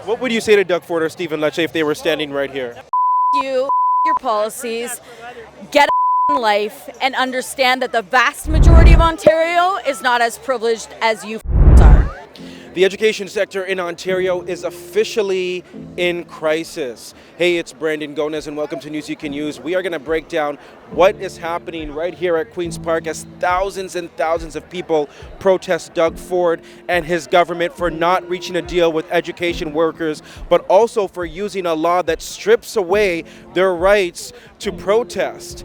What would you say to Doug Ford or Stephen Lecce if they were standing right here? You, your policies, get a life, and understand that the vast majority of Ontario is not as privileged as you are. The education sector in Ontario is officially in crisis. Hey, it's Brandon Gomez and welcome to News You Can Use. We are going to break down what is happening right here at Queen's Park as thousands and thousands of people protest Doug Ford and his government for not reaching a deal with education workers, but also for using a law that strips away their rights to protest.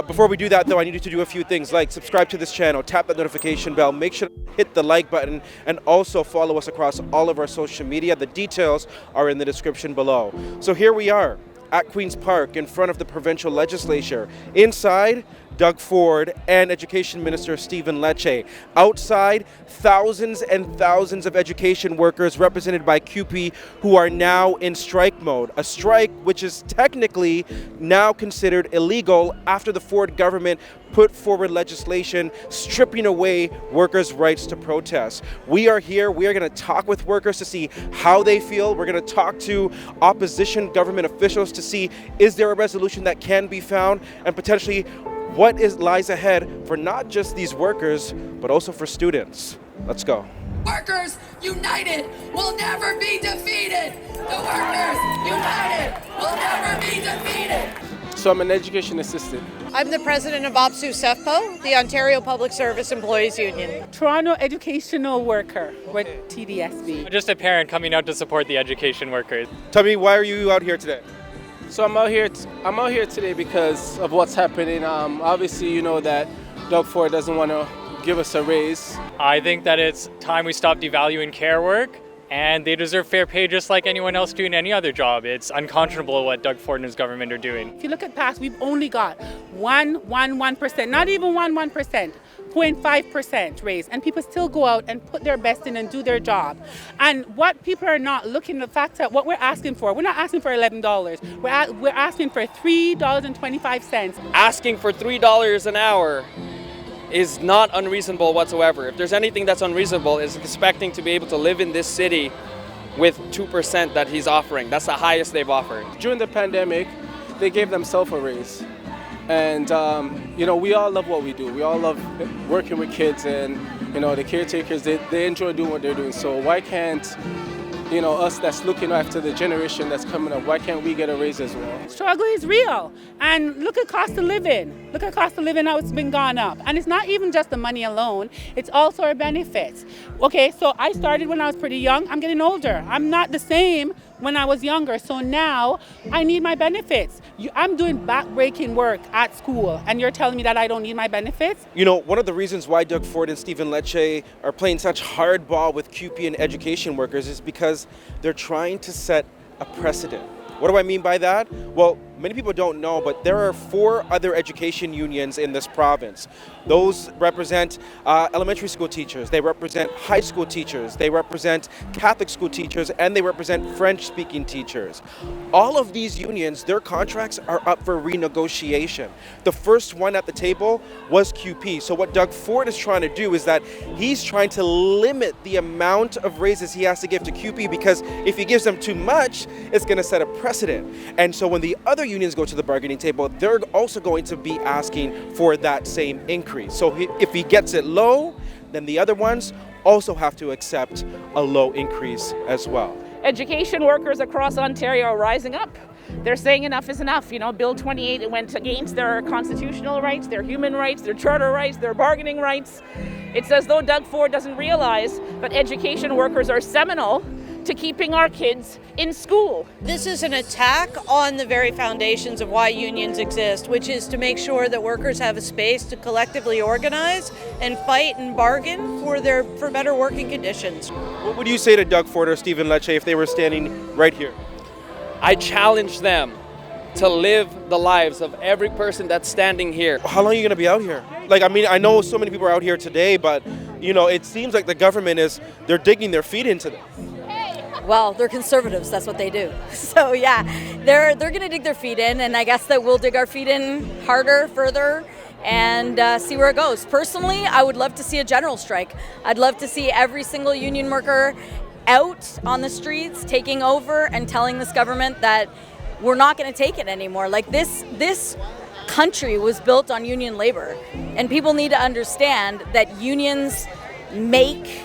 Before we do that, though, I need you to do a few things like subscribe to this channel, tap that notification bell, make sure to hit the like button, and also follow us across all of our social media. The details are in the description below. So here we are at Queen's Park in front of the provincial legislature. Inside, Doug Ford and Education Minister Stephen Lecce. Outside, thousands and thousands of education workers represented by CUPE who are now in strike mode. A strike which is technically now considered illegal after the Ford government put forward legislation stripping away workers' rights to protest. We are here. We are going to talk with workers to see how they feel. We're going to talk to opposition government officials to see is there a resolution that can be found and potentially what lies ahead for not just these workers, but also for students. Let's go. Workers united will never be defeated. The workers united will never be defeated. So I'm an education assistant. I'm the president of OPSU CEFPO, the Ontario Public Service Employees Union. Toronto educational worker with TDSB. Just a parent coming out to support the education workers. Tell me, why are you out here today? So I'm out here today because of what's happening. Obviously, you know that Doug Ford doesn't want to give us a raise. I think that it's time we stop devaluing care work, and they deserve fair pay just like anyone else doing any other job. It's unconscionable what Doug Ford and his government are doing. If you look at past, we've only got 1%, not even 1%, 0.5% raise, and people still go out and put their best in and do their job. And what people are not looking at the fact that what we're asking for, we're not asking for $11. We're asking for $3.25. Asking for $3 an hour is not unreasonable whatsoever. If there's anything that's unreasonable, is expecting to be able to live in this city with 2% that he's offering. That's the highest they've offered. During the pandemic, they gave themselves a raise. And, you know, we all love what we do. We all love working with kids and, you know, the caretakers, they enjoy doing what they're doing. So why can't, you know, us that's looking after the generation that's coming up, why can't we get a raise as well? Struggle is real. And look at cost of living. Look at cost of living, how it's been gone up. And it's not even just the money alone, it's also our benefits. Okay, so I started when I was pretty young. I'm getting older. I'm not the same when I was younger. So now I need my benefits. I'm doing back-breaking work at school, and you're telling me that I don't need my benefits? You know, one of the reasons why Doug Ford and Stephen Lecce are playing such hardball with CUPE and education workers is because they're trying to set a precedent. What do I mean by that? Well, many people don't know, but there are 4 other education unions in this province. Those represent elementary school teachers, they represent high school teachers, they represent Catholic school teachers, and they represent French-speaking teachers. All of these unions, their contracts are up for renegotiation. The first one at the table was CUPE. So what Doug Ford is trying to do is that he's trying to limit the amount of raises he has to give to CUPE, because if he gives them too much, it's going to set a precedent. And so when the other unions go to the bargaining table, they're also going to be asking for that same increase. So if he gets it low, then the other ones also have to accept a low increase as well. Education workers across Ontario are rising up. They're saying enough is enough. You know, Bill 28, it went against their constitutional rights, their human rights, their charter rights, their bargaining rights. It's as though Doug Ford doesn't realize that education workers are seminal to keeping our kids in school. This is an attack on the very foundations of why unions exist, which is to make sure that workers have a space to collectively organize and fight and bargain for better working conditions. What would you say to Doug Ford or Stephen Lecce if they were standing right here? I challenge them to live the lives of every person that's standing here. How long are you going to be out here? Like, I mean, I know so many people are out here today, but, you know, it seems like the government they're digging their feet into this. Well, they're conservatives, that's what they do. So yeah, they're going to dig their feet in, and I guess that we'll dig our feet in harder, further, and see where it goes. Personally, I would love to see a general strike. I'd love to see every single union worker out on the streets, taking over and telling this government that we're not going to take it anymore. Like this country was built on union labor, and people need to understand that unions make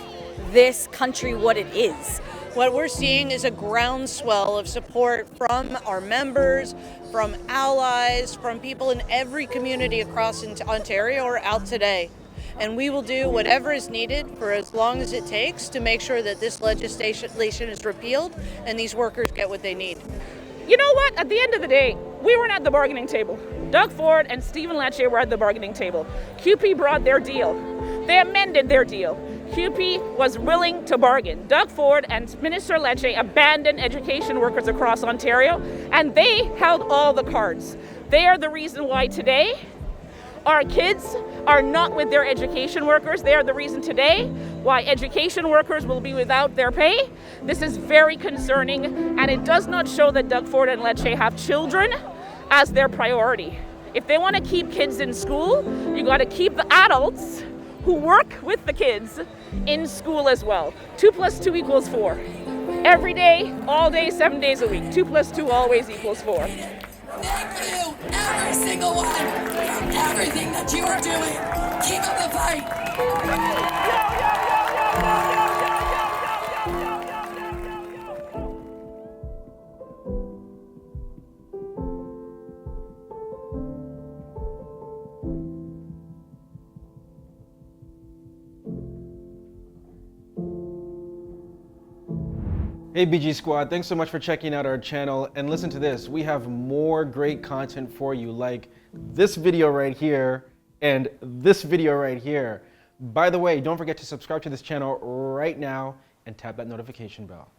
this country what it is. What we're seeing is a groundswell of support from our members, from allies, from people in every community across Ontario are out today. And we will do whatever is needed for as long as it takes to make sure that this legislation is repealed and these workers get what they need. You know what? At the end of the day, we weren't at the bargaining table. Doug Ford and Stephen Lecce were at the bargaining table. CUPE brought their deal. They amended their deal. CUPE was willing to bargain. Doug Ford and Minister Lecce abandoned education workers across Ontario, and they held all the cards. They are the reason why today our kids are not with their education workers. They are the reason today why education workers will be without their pay. This is very concerning, and it does not show that Doug Ford and Lecce have children as their priority. If they want to keep kids in school, you got to keep the adults who work with the kids in school as well. 2 + 2 = 4. Every day, all day, 7 days a week. 2 + 2 always equals 4. Thank you, every single one, for everything that you are doing. Keep up the fight. Hey BG Squad, thanks so much for checking out our channel, and listen to this, we have more great content for you, like this video right here and this video right here. By the way, don't forget to subscribe to this channel right now and tap that notification bell.